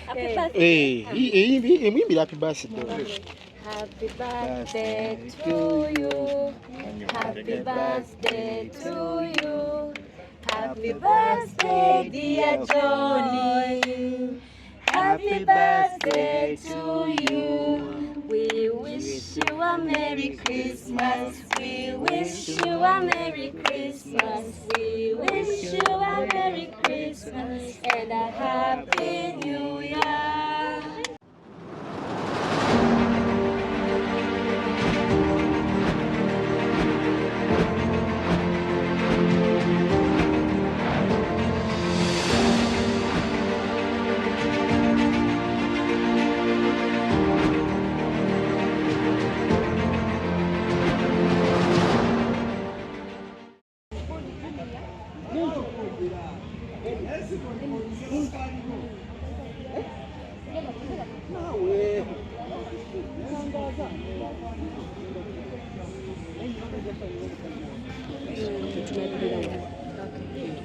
happy birthday. Happy birthday to you. Happy birthday to you. Happy birthday, dear Johnny. Happy birthday to you. We wish you a Merry Christmas. We wish you a Merry Christmas. We wish you a Merry Christmas and a Happy New Year.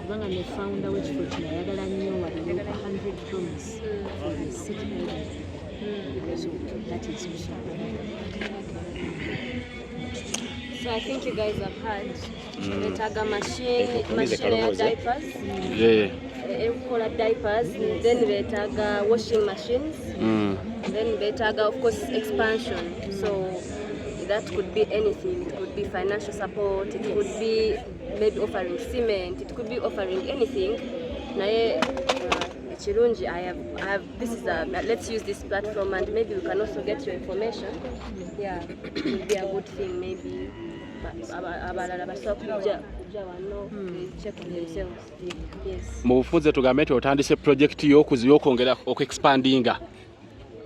Kubanga ne founder w'ekifo kino ayagala nnyo waliwo 100 rooms for the city building. So that is special. So I think you guys have heard Betaga machine diapers. Kola diapers, then Betaga washing machines, then Betaga of course expansion. So that could be anything. It could be financial support, it could be maybe offering cement, it could be offering anything. Naye Chirunji, I have this is let's use this platform and maybe we can also get your information. Yeah, it would be a good thing maybe. Mufunze tugambe otandise project y'okwongera expandinga.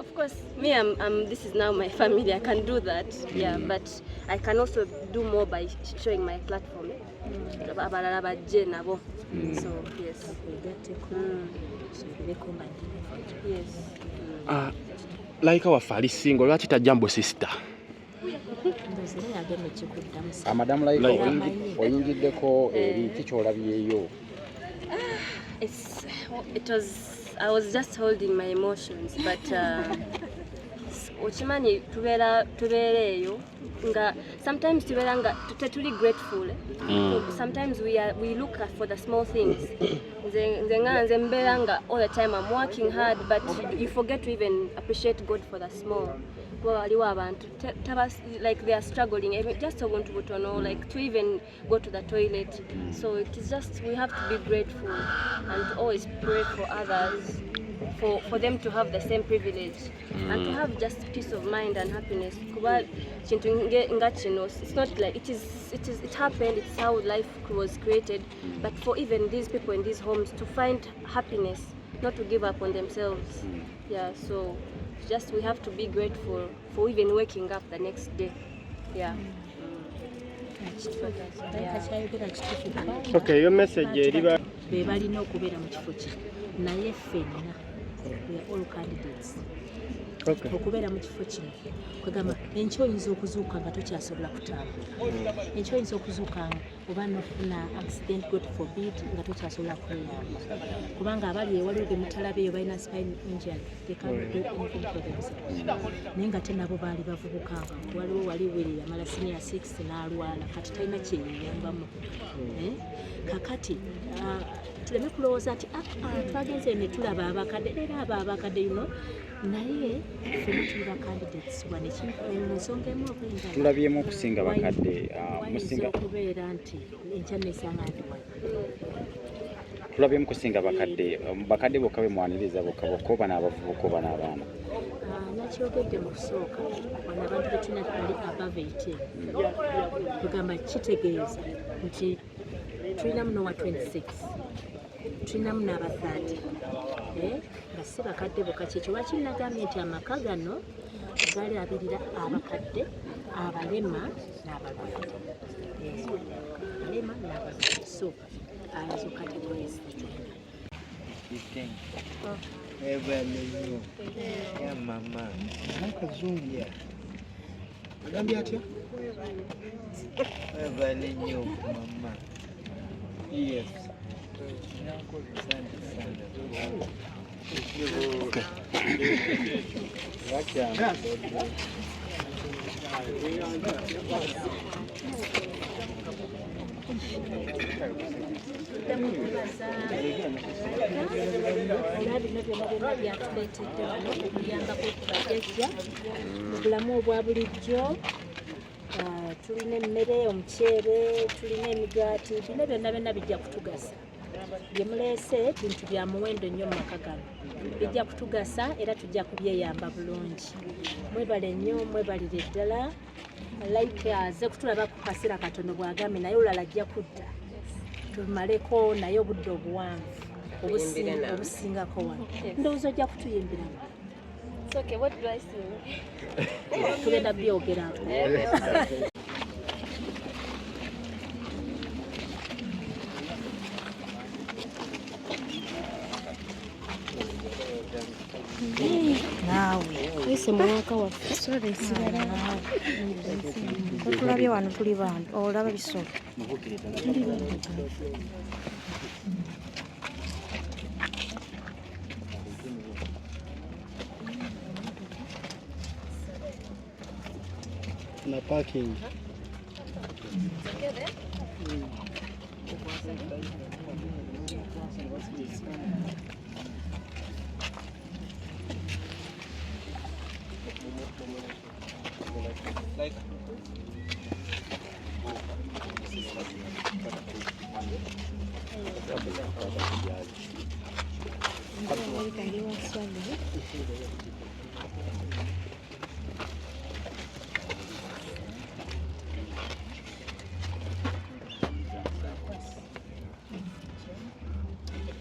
Of course, me this is now my family. I can do that. Yeah, but I can also do more by showing my platform. So yes. Yes. Like our family single, what is Jambo sister? Madam like oyingiddeko eri kikyolabyeyo. I was just holding my emotions, but Ochimani tubereyo nga sometimes tuberanga tutuli grateful. Sometimes we look for the small things. Nze mberanga all the time I'm working hard, but you forget to even appreciate God for the small. Like they are struggling, just like to even go to the toilet. So it is just we have to be grateful and always pray for others, for them to have the same privilege and to have just peace of mind and happiness. It's not like it happened, it's how life was created, but for even these people in these homes to find happiness, not to give up on themselves. Yeah, so just we have to be grateful for even waking up the next day. Yeah. Okay, your message riba bebalina okubeera mu kifo kye naye ffenna we are all candidates. Okay. Okubeera mu kifo kino kwegamba enkya oyinza okuzuuka nga tokyasobola kutambula, enkya oyinza okuzuuka oba nofuna accident, God forbid, nga tokyasobola kweyamba kubanga abali ewaliwo ge mutalabeeyo balina spine injury, they can't do anything for themselves. Naye nga te nabo baali bavubuka, waliwo wali yamala senior 6 n'alwala kati talina kyeyeyambamu. Kakati tuleme kulowooza nti twagenze ne tulaba abakadde, era abo abakadde yuno naye ffenna tuli ba candidates wane ensonga emu okuyinza tulabyemu okusinga bakadde musinga okubeera nti enkya nesanga ndi wano tulabyemu kusinga bakadde bokka be mwaniriza bokka oba n'abavubuka oba n'abaana. Nakyogedde mu kusooka wano abantu betulina bali above 18 kugamba kitegeeza nti tulinamu n'owa 26 tulinamu n'aba 30 nga si bakadde bokka. Kyekyo wakinagambye nti amaka gano gali abirira abakadde, abalema n'abalwadde. Abalema n'abalwadde. So azo categories ya mama nakazungu ya agambye atya nnyo mama. Yes. Obulamu obwa bulijjo tulina emmere, omuceere, tulina emigaati, bino byonna bijja kutugasa. Bye muleese bintu bya muwendo nnyo mu maka gano. Bijja kutugasa era tujja kubyeyamba bulungi. Mwebale nnyo, mwebalire ddala. Like aze kutulaba ku kaseera katono bw'agambye naye olala ajja kudda. Tumaleko naye obudde obuwanvu obusingako wano. Ndowooza ojja kutuyimbira. It's okay, what do I sing? Tugenda byogera. Nawe Wese mwaka waffe. sorry sigala nawe tulabye wano tuli bantu olaba bisolo na parking.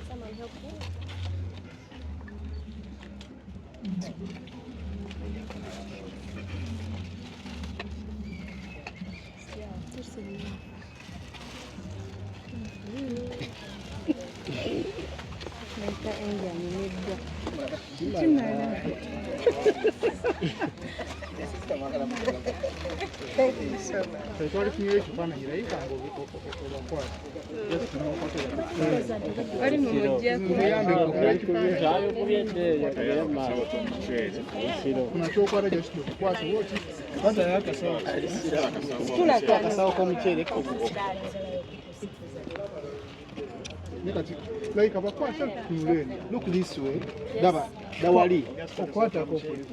Someone help you? Twali kunywa ekifaananyi layika ng'obakwata. Bali mu mujja Unakyokwata gy'osito okukwasa woti. Akasawo k'omuceere kati layika bakwata tunule. Look this way. Daba dawali. Okwatako kuli.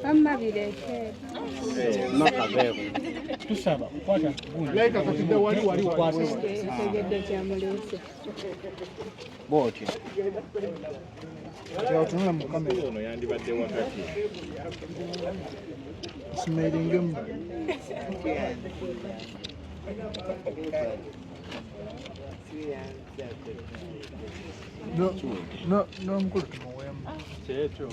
Amma bireke. Tusaba okwata gundi. Layika kati dawali wali wakwata. Tegedde kya mulese. Bw'otyo. Kati otunula mu kamera. Ono yandibadde wakati. Smelling em. No, mukulu tumuweemu. Kyekyo.